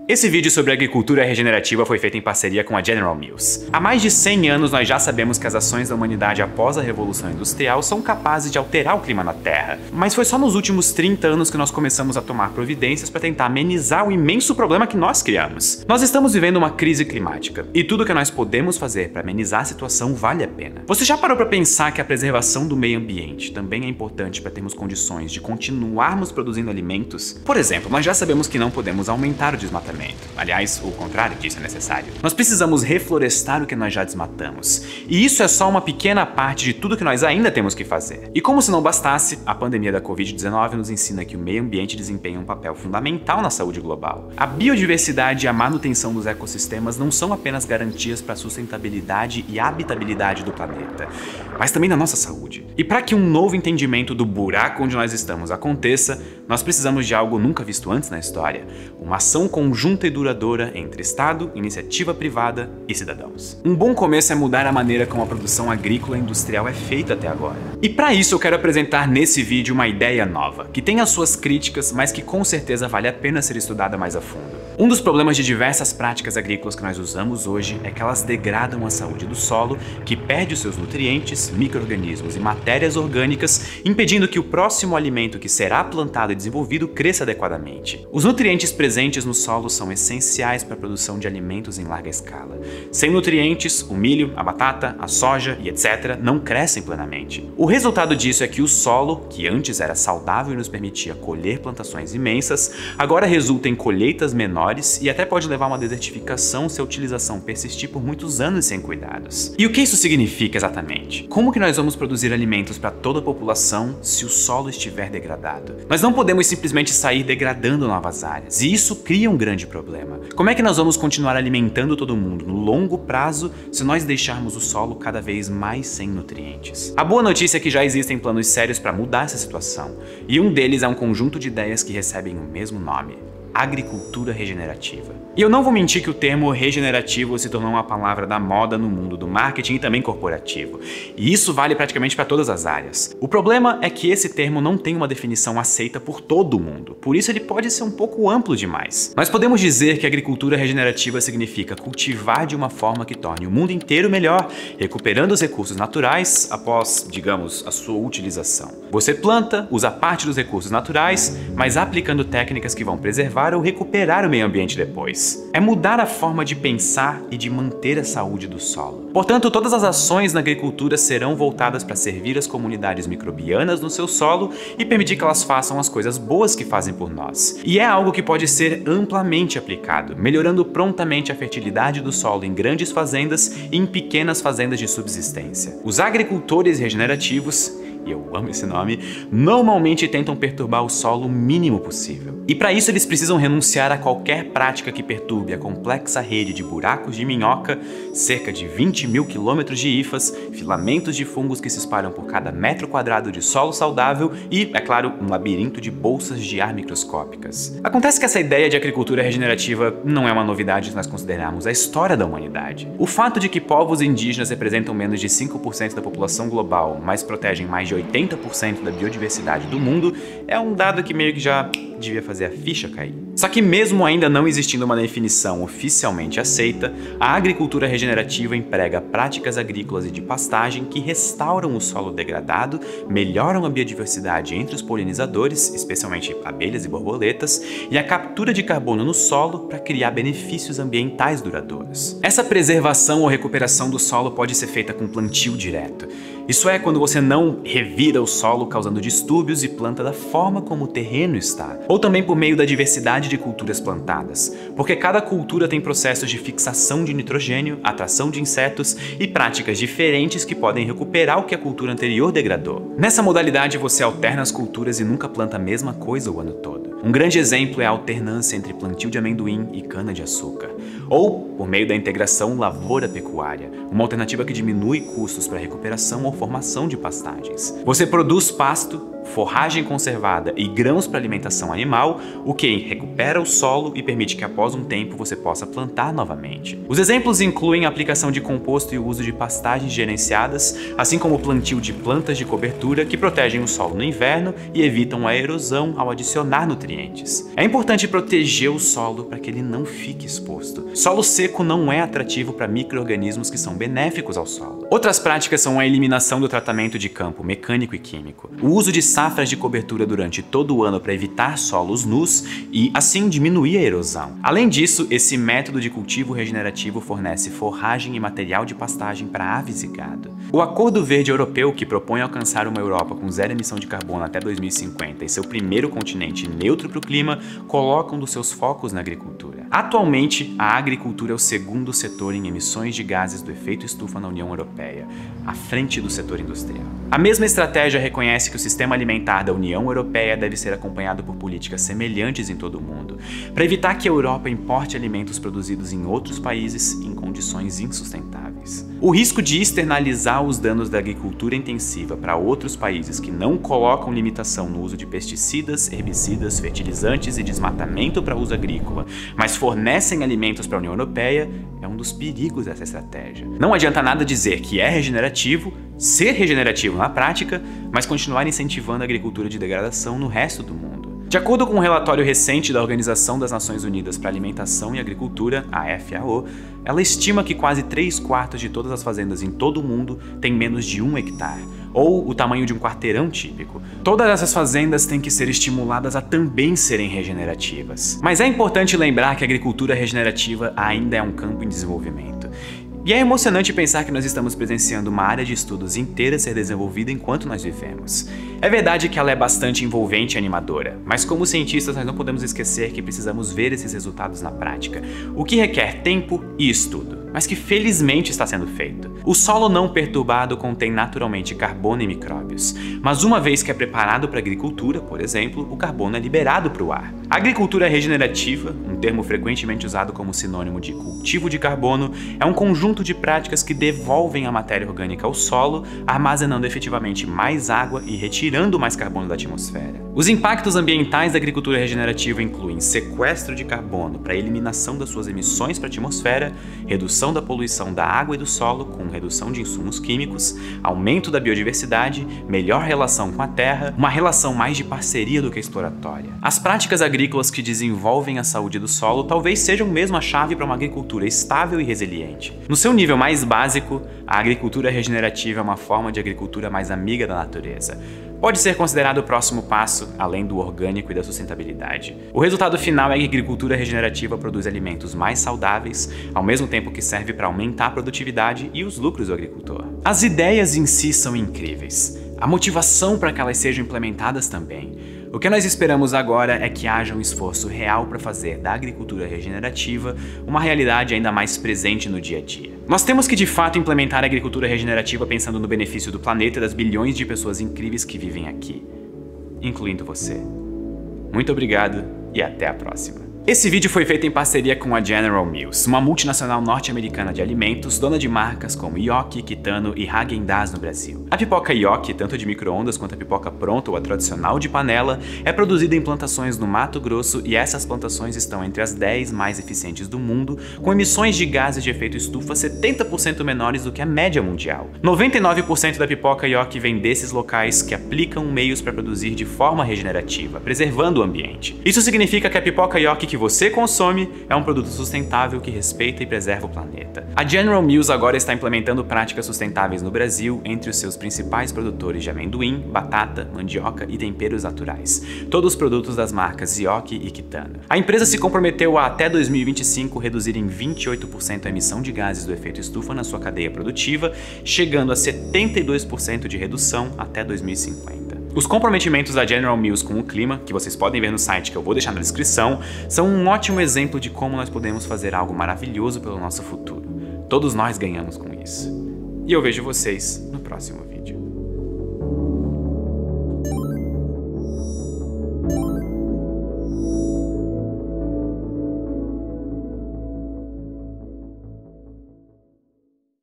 Esse vídeo sobre agricultura regenerativa foi feito em parceria com a General Mills. Há mais de 100 anos nós já sabemos que as ações da humanidade após a Revolução Industrial são capazes de alterar o clima na Terra. Mas foi só nos últimos 30 anos que nós começamos a tomar providências para tentar amenizar o imenso problema que nós criamos. Nós estamos vivendo uma crise climática, e tudo que nós podemos fazer para amenizar a situação vale a pena. Você já parou para pensar que a preservação do meio ambiente também é importante para termos condições de continuarmos produzindo alimentos? Por exemplo, nós já sabemos que não podemos aumentar o desmatamento. Aliás, o contrário disso é necessário. Nós precisamos reflorestar o que nós já desmatamos. E isso é só uma pequena parte de tudo que nós ainda temos que fazer. E como se não bastasse, a pandemia da Covid-19 nos ensina que o meio ambiente desempenha um papel fundamental na saúde global. A biodiversidade e a manutenção dos ecossistemas não são apenas garantias para a sustentabilidade e habitabilidade do planeta, mas também da nossa saúde. E para que um novo entendimento do buraco onde nós estamos aconteça, nós precisamos de algo nunca visto antes na história: uma ação conjunta e duradoura entre Estado, iniciativa privada e cidadãos. Um bom começo é mudar a maneira como a produção agrícola e industrial é feita até agora. E para isso eu quero apresentar nesse vídeo uma ideia nova, que tem as suas críticas, mas que com certeza vale a pena ser estudada mais a fundo. Um dos problemas de diversas práticas agrícolas que nós usamos hoje é que elas degradam a saúde do solo, que perde os seus nutrientes, micro-organismos e matérias orgânicas, impedindo que o próximo alimento que será plantado e desenvolvido cresça adequadamente. Os nutrientes presentes no solo são essenciais para a produção de alimentos em larga escala. Sem nutrientes, o milho, a batata, a soja e etc. não crescem plenamente. O resultado disso é que o solo, que antes era saudável e nos permitia colher plantações imensas, agora resulta em colheitas menores e até pode levar a uma desertificação se a utilização persistir por muitos anos sem cuidados. E o que isso significa exatamente? Como que nós vamos produzir alimentos para toda a população se o solo estiver degradado? Nós não podemos simplesmente sair degradando novas áreas, e isso cria um grande problema. Como é que nós vamos continuar alimentando todo mundo no longo prazo se nós deixarmos o solo cada vez mais sem nutrientes? A boa notícia é que já existem planos sérios para mudar essa situação, e um deles é um conjunto de ideias que recebem o mesmo nome: agricultura regenerativa. E eu não vou mentir que o termo regenerativo se tornou uma palavra da moda no mundo do marketing e também corporativo. E isso vale praticamente para todas as áreas. O problema é que esse termo não tem uma definição aceita por todo mundo, por isso ele pode ser um pouco amplo demais. Nós podemos dizer que agricultura regenerativa significa cultivar de uma forma que torne o mundo inteiro melhor, recuperando os recursos naturais após, digamos, a sua utilização. Você planta, usa parte dos recursos naturais, mas aplicando técnicas que vão preservar ou recuperar o meio ambiente depois. É mudar a forma de pensar e de manter a saúde do solo. Portanto, todas as ações na agricultura serão voltadas para servir as comunidades microbianas no seu solo e permitir que elas façam as coisas boas que fazem por nós. E é algo que pode ser amplamente aplicado, melhorando prontamente a fertilidade do solo em grandes fazendas e em pequenas fazendas de subsistência. Os agricultores regenerativos, e eu amo esse nome, normalmente tentam perturbar o solo o mínimo possível. E para isso eles precisam renunciar a qualquer prática que perturbe a complexa rede de buracos de minhoca, cerca de 20 mil quilômetros de hifas, filamentos de fungos que se espalham por cada metro quadrado de solo saudável e, é claro, um labirinto de bolsas de ar microscópicas. Acontece que essa ideia de agricultura regenerativa não é uma novidade se nós considerarmos a história da humanidade. O fato de que povos indígenas representam menos de 5% da população global, mas protegem mais de 80% da biodiversidade do mundo, é um dado que meio que já devia fazer a ficha cair. Só que mesmo ainda não existindo uma definição oficialmente aceita, a agricultura regenerativa emprega práticas agrícolas e de pastagem que restauram o solo degradado, melhoram a biodiversidade entre os polinizadores, especialmente abelhas e borboletas, e a captura de carbono no solo para criar benefícios ambientais duradouros. Essa preservação ou recuperação do solo pode ser feita com plantio direto. Isso é quando você não revira o solo causando distúrbios e planta da forma como o terreno está. Ou também por meio da diversidade de culturas plantadas, porque cada cultura tem processos de fixação de nitrogênio, atração de insetos e práticas diferentes que podem recuperar o que a cultura anterior degradou. Nessa modalidade você alterna as culturas e nunca planta a mesma coisa o ano todo. Um grande exemplo é a alternância entre plantio de amendoim e cana-de-açúcar. Ou por meio da integração lavoura-pecuária, uma alternativa que diminui custos para recuperação ou formação de pastagens. Você produz pasto, forragem conservada e grãos para alimentação animal, o que recupera o solo e permite que após um tempo você possa plantar novamente. Os exemplos incluem a aplicação de composto e o uso de pastagens gerenciadas, assim como o plantio de plantas de cobertura que protegem o solo no inverno e evitam a erosão ao adicionar nutrientes. É importante proteger o solo para que ele não fique exposto. Solo seco não é atrativo para micro-organismos que são benéficos ao solo. Outras práticas são a eliminação do tratamento de campo mecânico e químico, o uso de safras de cobertura durante todo o ano para evitar solos nus e, assim, diminuir a erosão. Além disso, esse método de cultivo regenerativo fornece forragem e material de pastagem para aves e gado. O Acordo Verde Europeu, que propõe alcançar uma Europa com zero emissão de carbono até 2050 e seu primeiro continente neutro para o clima, coloca um dos seus focos na agricultura. Atualmente, a agricultura é o segundo setor em emissões de gases do efeito estufa na União Europeia, à frente do setor industrial. A mesma estratégia reconhece que o sistema alimentar da União Europeia deve ser acompanhado por políticas semelhantes em todo o mundo, para evitar que a Europa importe alimentos produzidos em outros países em condições insustentáveis. O risco de externalizar os danos da agricultura intensiva para outros países que não colocam limitação no uso de pesticidas, herbicidas, fertilizantes e desmatamento para uso agrícola, mas fornecem alimentos para a União Europeia, é um dos perigos dessa estratégia. Não adianta nada dizer que é regenerativo, ser regenerativo na prática, mas continuar incentivando a agricultura de degradação no resto do mundo. De acordo com um relatório recente da Organização das Nações Unidas para a Alimentação e Agricultura, a FAO, ela estima que quase 3/4 de todas as fazendas em todo o mundo têm menos de 1 hectare, ou o tamanho de um quarteirão típico. Todas essas fazendas têm que ser estimuladas a também serem regenerativas. Mas é importante lembrar que a agricultura regenerativa ainda é um campo em desenvolvimento. E é emocionante pensar que nós estamos presenciando uma área de estudos inteira ser desenvolvida enquanto nós vivemos. É verdade que ela é bastante envolvente e animadora, mas como cientistas nós não podemos esquecer que precisamos ver esses resultados na prática, o que requer tempo e estudo, mas que felizmente está sendo feito. O solo não perturbado contém naturalmente carbono e micróbios, mas uma vez que é preparado para a agricultura, por exemplo, o carbono é liberado para o ar. A agricultura regenerativa, um termo frequentemente usado como sinônimo de cultivo de carbono, é um conjunto de práticas que devolvem a matéria orgânica ao solo, armazenando efetivamente mais água e retirando mais carbono da atmosfera. Os impactos ambientais da agricultura regenerativa incluem sequestro de carbono para eliminação das suas emissões para a atmosfera, redução da poluição da água e do solo com redução de insumos químicos, aumento da biodiversidade, melhor relação com a terra, uma relação mais de parceria do que exploratória. As práticas agrícolas que desenvolvem a saúde do solo talvez sejam mesmo a chave para uma agricultura estável e resiliente. No seu nível mais básico, a agricultura regenerativa é uma forma de agricultura mais amiga da natureza. Pode ser considerado o próximo passo, além do orgânico e da sustentabilidade. O resultado final é que a agricultura regenerativa produz alimentos mais saudáveis, ao mesmo tempo que serve para aumentar a produtividade e os lucros do agricultor. As ideias em si são incríveis. A motivação para que elas sejam implementadas também. O que nós esperamos agora é que haja um esforço real para fazer da agricultura regenerativa uma realidade ainda mais presente no dia a dia. Nós temos que de fato implementar a agricultura regenerativa pensando no benefício do planeta e das bilhões de pessoas incríveis que vivem aqui, incluindo você. Muito obrigado e até a próxima. Esse vídeo foi feito em parceria com a General Mills, uma multinacional norte-americana de alimentos, dona de marcas como Yoki, Kitano e Häagen-Dazs no Brasil. A pipoca Yoki, tanto de micro-ondas quanto a pipoca pronta ou a tradicional de panela, é produzida em plantações no Mato Grosso e essas plantações estão entre as 10 mais eficientes do mundo, com emissões de gases de efeito estufa 70% menores do que a média mundial. 99% da pipoca Yoki vem desses locais que aplicam meios para produzir de forma regenerativa, preservando o ambiente. Isso significa que a pipoca Yoki que você consome é um produto sustentável que respeita e preserva o planeta. A General Mills agora está implementando práticas sustentáveis no Brasil entre os seus principais produtores de amendoim, batata, mandioca e temperos naturais, todos os produtos das marcas Yoki e Kitano. A empresa se comprometeu a até 2025 reduzir em 28% a emissão de gases do efeito estufa na sua cadeia produtiva, chegando a 72% de redução até 2050. Os comprometimentos da General Mills com o clima, que vocês podem ver no site que eu vou deixar na descrição, são um ótimo exemplo de como nós podemos fazer algo maravilhoso pelo nosso futuro. Todos nós ganhamos com isso. E eu vejo vocês no próximo vídeo.